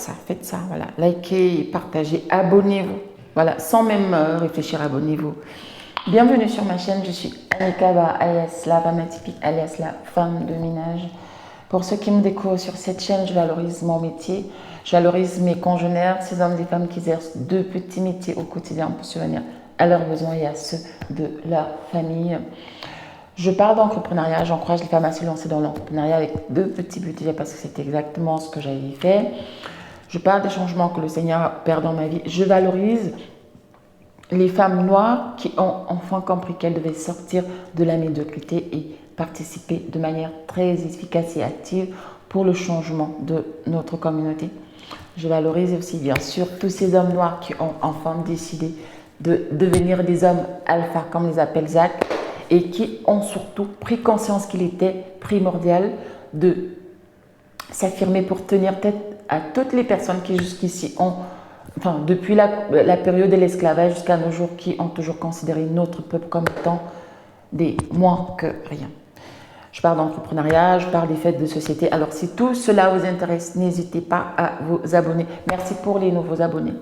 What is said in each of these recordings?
faites ça, voilà. Likez, partagez, abonnez-vous. Voilà, sans même réfléchir, abonnez-vous. Bienvenue sur ma chaîne, je suis Anikaba, alias la femme atypique, alias la femme de ménage. Pour ceux qui me découvrent sur cette chaîne, je valorise mon métier, je valorise mes congénères, ces hommes et femmes qui exercent de petits métiers au quotidien pour subvenir à leurs besoins et à ceux de leur famille. Je parle d'entrepreneuriat, j'encourage les femmes à se lancer dans l'entrepreneuriat avec de petits budgets parce que c'est exactement ce que j'avais fait. Je parle des changements que le Seigneur opère dans ma vie. Je valorise les femmes noires qui ont enfin compris qu'elles devaient sortir de la médiocrité et participer de manière très efficace et active pour le changement de notre communauté. Je valorise aussi bien sûr tous ces hommes noirs qui ont enfin décidé de devenir des hommes alpha, comme les appelle Zach, et qui ont surtout pris conscience qu'il était primordial de s'affirmer pour tenir tête à toutes les personnes qui jusqu'ici ont, enfin depuis la période de l'esclavage jusqu'à nos jours, qui ont toujours considéré notre peuple comme étant des moins que rien. Je parle d'entrepreneuriat, je parle des fêtes de société. Alors si tout cela vous intéresse, n'hésitez pas à vous abonner. Merci pour les nouveaux abonnés.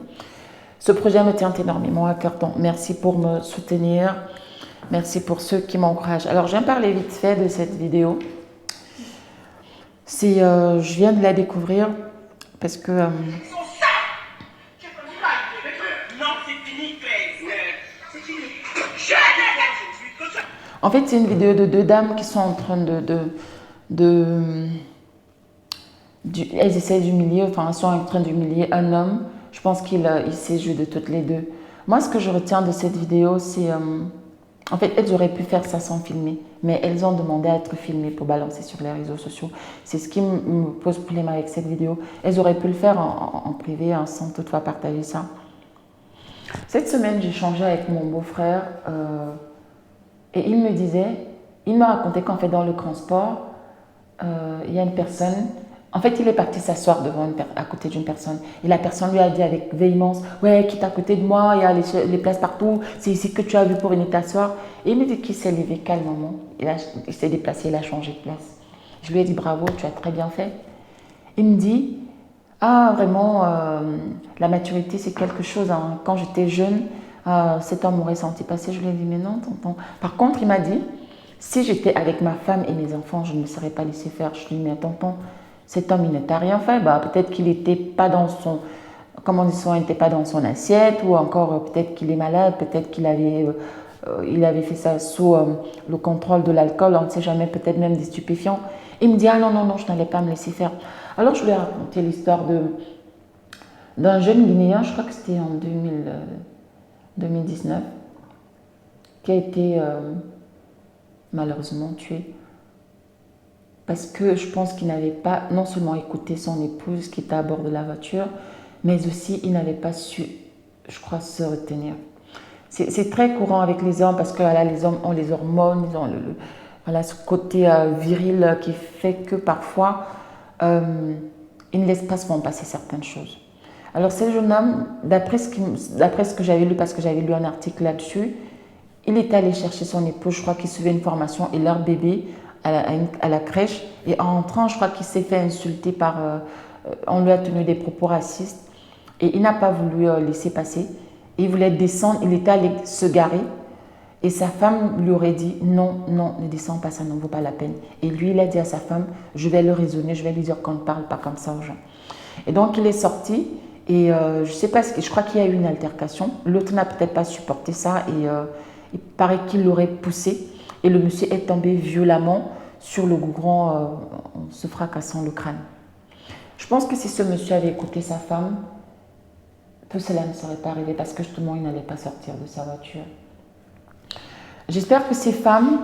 Ce projet me tient énormément à cœur, donc merci pour me soutenir. Merci pour ceux qui m'encouragent. Alors, je viens parler vite fait de cette vidéo. Je viens de la découvrir parce que... En fait, c'est une vidéo de deux dames qui sont en train elles essaient d'humilier, enfin, elles sont en train d'humilier un homme. Je pense qu'il s'est joué de toutes les deux. Moi, ce que je retiens de cette vidéo, c'est... En fait, elles auraient pu faire ça sans filmer, mais elles ont demandé à être filmées pour balancer sur les réseaux sociaux. C'est ce qui me pose problème avec cette vidéo. Elles auraient pu le faire en privé, sans toutefois partager ça. Cette semaine, j'ai échangé avec mon beau-frère et il me racontait qu'en fait, dans le transport, il y a une personne. En fait, il est parti s'asseoir à côté d'une personne. Et la personne lui a dit avec véhémence, « Ouais, quitte à côté de moi, il y a les places partout, c'est ici que tu as vu pour venir t'asseoir. » Et il me dit qu'il s'est levé calmement. Il s'est déplacé, il a changé de place. Je lui ai dit, « Bravo, tu as très bien fait. » Il me dit, « Ah, vraiment, la maturité, c'est quelque chose. Hein. Quand j'étais jeune, cet homme m'aurait senti passer. » Je lui ai dit, « Mais non, tonton. » Par contre, il m'a dit, « Si j'étais avec ma femme et mes enfants, je ne me serais pas laissé faire. » Je lui ai dit, « Mais tonton, cet homme, il n'a rien fait. Bah, peut-être qu'il n'était pas dans son, comment on dit ça, il n'était pas dans son assiette, ou encore peut-être qu'il est malade, peut-être qu'il avait fait ça sous le contrôle de l'alcool, on ne sait jamais, peut-être même des stupéfiants. Il me dit, ah non, non, non, je n'allais pas me laisser faire. Alors je lui ai raconté l'histoire d'un jeune Guinéen, je crois que c'était en 2019, qui a été malheureusement tué. Parce que je pense qu'il n'avait pas non seulement écouté son épouse qui était à bord de la voiture, mais aussi il n'avait pas su, je crois, se retenir. C'est très courant avec les hommes parce que voilà, les hommes ont les hormones, ils ont voilà, ce côté viril qui fait que parfois, ils ne laissent pas souvent passer certaines choses. Alors ce jeune homme, d'après ce que j'avais lu, parce que j'avais lu un article là-dessus, il est allé chercher son épouse, je crois qu'il suivait une formation et leur bébé à la crèche, et en entrant, je crois qu'il s'est fait insulter on lui a tenu des propos racistes et il n'a pas voulu laisser passer. Il voulait descendre, il était allé se garer et sa femme lui aurait dit non, non, ne descends pas, ça n'en vaut pas la peine. Et lui, il a dit à sa femme, je vais le raisonner, je vais lui dire qu'on ne parle pas comme ça aux gens. Et donc il est sorti et je sais pas, je crois qu'il y a eu une altercation. L'autre n'a peut-être pas supporté ça et il paraît qu'il l'aurait poussé. Et le monsieur est tombé violemment sur le goudron en se fracassant le crâne. Je pense que si ce monsieur avait écouté sa femme, tout cela ne serait pas arrivé parce que justement, il n'allait pas sortir de sa voiture. J'espère que ces femmes,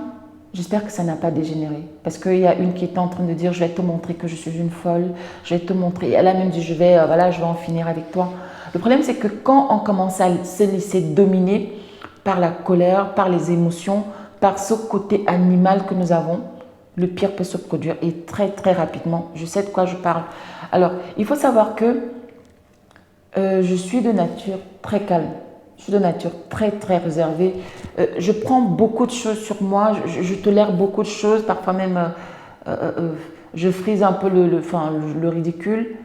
j'espère que ça n'a pas dégénéré. Parce qu'il y a une qui est en train de dire, je vais te montrer que je suis une folle, je vais te montrer. Et elle a même dit, je vais en finir avec toi. Le problème, c'est que quand on commence à se laisser dominer par la colère, par les émotions, par ce côté animal que nous avons, le pire peut se produire et très très rapidement. Je sais de quoi je parle. Alors, il faut savoir que je suis de nature très calme. Je suis de nature très très réservée. Je prends beaucoup de choses sur moi. Je tolère beaucoup de choses. Parfois même, je frise un peu le ridicule.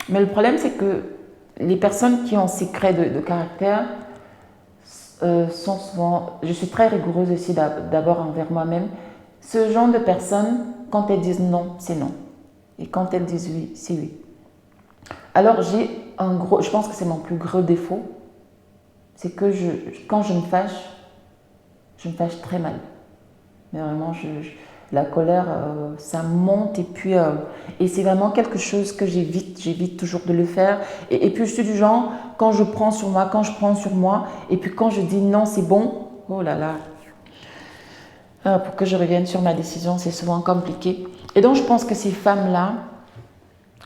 Mais le problème, c'est que les personnes qui ont ces traits de caractère sont souvent... Je suis très rigoureuse aussi d'abord envers moi-même. Ce genre de personnes, quand elles disent non, c'est non. Et quand elles disent oui, c'est oui. Alors j'ai un gros... Je pense que c'est mon plus gros défaut. C'est que quand je me fâche très mal. Mais vraiment, la colère, ça monte et c'est vraiment quelque chose que j'évite toujours de le faire. Et puis je suis du genre, quand je prends sur moi, et puis quand je dis non, c'est bon, oh là là, pour que je revienne sur ma décision, c'est souvent compliqué. Et donc je pense que ces femmes-là,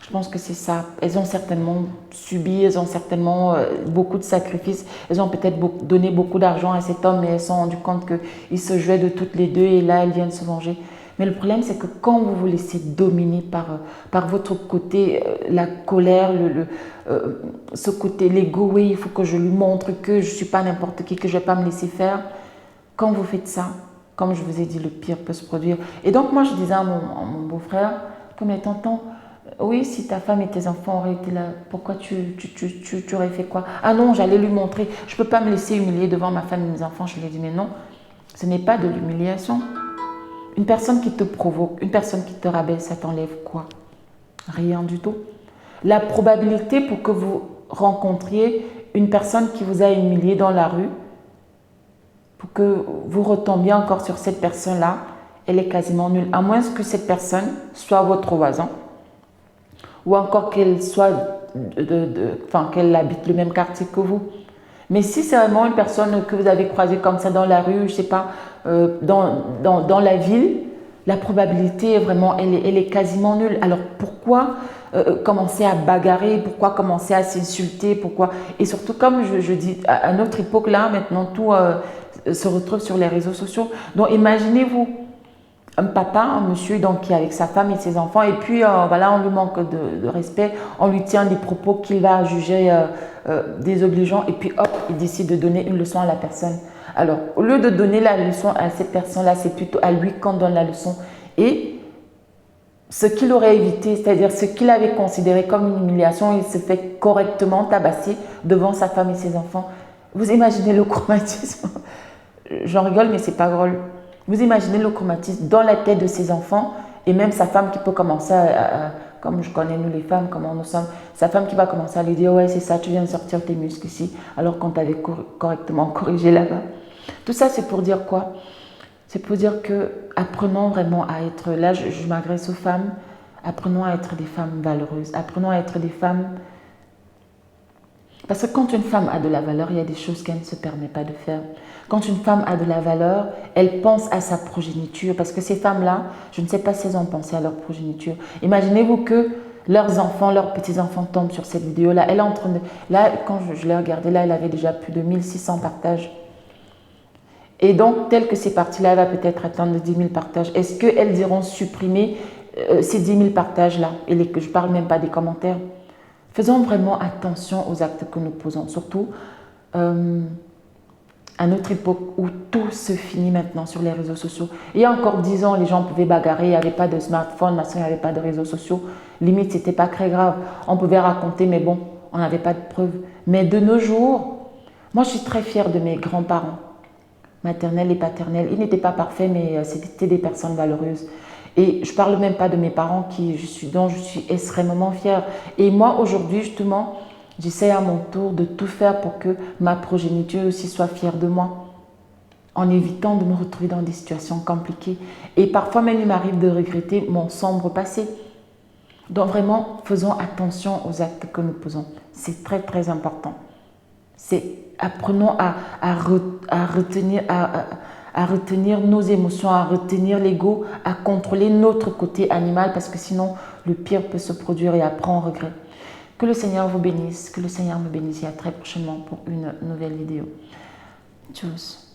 je pense que c'est ça. Elles ont certainement subi, elles ont certainement beaucoup de sacrifices. Elles ont peut-être donné beaucoup d'argent à cet homme, mais elles se sont rendues compte qu'il se jouait de toutes les deux et là, elles viennent se venger. Mais le problème, c'est que quand vous vous laissez dominer par votre côté, la colère, ce côté, l'ego, oui, il faut que je lui montre que je ne suis pas n'importe qui, que je ne vais pas me laisser faire. Quand vous faites ça, comme je vous ai dit, le pire peut se produire. Et donc, moi, je disais à mon beau-frère, comme les tontons, oui, si ta femme et tes enfants auraient été là, pourquoi tu aurais fait quoi? Ah non, j'allais lui montrer. Je ne peux pas me laisser humilier devant ma femme et mes enfants. Je lui ai dit, mais non, ce n'est pas de l'humiliation. Une personne qui te provoque, une personne qui te rabaisse, ça t'enlève quoi? Rien du tout. La probabilité pour que vous rencontriez une personne qui vous a humilié dans la rue, pour que vous retombiez encore sur cette personne-là, elle est quasiment nulle. À moins que cette personne soit votre voisin, ou encore qu'elle soit qu'elle habite le même quartier que vous. Mais si c'est vraiment une personne que vous avez croisée comme ça dans la rue, je ne sais pas, dans la ville, la probabilité, vraiment, elle est quasiment nulle. Alors pourquoi commencer à bagarrer? Pourquoi commencer à s'insulter? Pourquoi? Et surtout, comme je dis, à notre époque, là, maintenant, tout se retrouve sur les réseaux sociaux. Donc imaginez-vous, un papa, un monsieur donc, qui est avec sa femme et ses enfants, et puis voilà, on lui manque de respect, on lui tient des propos qu'il va juger désobligeants, et puis hop, il décide de donner une leçon à la personne. Alors, au lieu de donner la leçon à cette personne-là, c'est plutôt à lui qu'on donne la leçon. Et ce qu'il aurait évité, c'est-à-dire ce qu'il avait considéré comme une humiliation, il se fait correctement tabasser devant sa femme et ses enfants. Vous imaginez le traumatisme? J'en rigole, mais c'est pas drôle. Vous imaginez le traumatisme dans la tête de ses enfants et même sa femme qui peut commencer comme je connais nous les femmes, comment nous sommes, sa femme qui va commencer à lui dire « ouais c'est ça, tu viens de sortir tes muscles ici alors qu'on t'avait correctement corrigé là-bas ». Tout ça c'est pour dire quoi? C'est pour dire que apprenons vraiment à être, là je m'adresse aux femmes, apprenons à être des femmes valeureuses, apprenons à être des femmes. Parce que quand une femme a de la valeur, il y a des choses qu'elle ne se permet pas de faire. Quand une femme a de la valeur, elle pense à sa progéniture. Parce que ces femmes-là, je ne sais pas si elles ont pensé à leur progéniture. Imaginez-vous que leurs enfants, leurs petits-enfants tombent sur cette vidéo-là. Elle est en train de... Là, quand je l'ai regardée, là, elle avait déjà plus de 1600 partages. Et donc, tel que c'est parti là, elle va peut-être atteindre 10 000 partages. Est-ce qu'elles iront supprimer ces 10 000 partages-là? Et je ne parle même pas des commentaires. Faisons vraiment attention aux actes que nous posons, surtout à notre époque où tout se finit maintenant sur les réseaux sociaux. Il y a encore 10 ans, les gens pouvaient bagarrer, il n'y avait pas de smartphone, il n'y avait pas de réseaux sociaux. Limite, ce n'était pas très grave. On pouvait raconter, mais bon, on n'avait pas de preuves. Mais de nos jours, moi je suis très fière de mes grands-parents, maternels et paternels. Ils n'étaient pas parfaits, mais c'était des personnes valeureuses. Et je ne parle même pas de mes parents dont je suis extrêmement fière. Et moi, aujourd'hui, justement, j'essaie à mon tour de tout faire pour que ma progéniture aussi soit fière de moi, en évitant de me retrouver dans des situations compliquées. Et parfois même, il m'arrive de regretter mon sombre passé. Donc vraiment, faisons attention aux actes que nous posons. C'est très, très important. Apprenons à retenir nos émotions, à retenir l'ego, à contrôler notre côté animal parce que sinon le pire peut se produire et après on regrette. Que le Seigneur vous bénisse, que le Seigneur me bénisse et à très prochainement pour une nouvelle vidéo. Tchuss.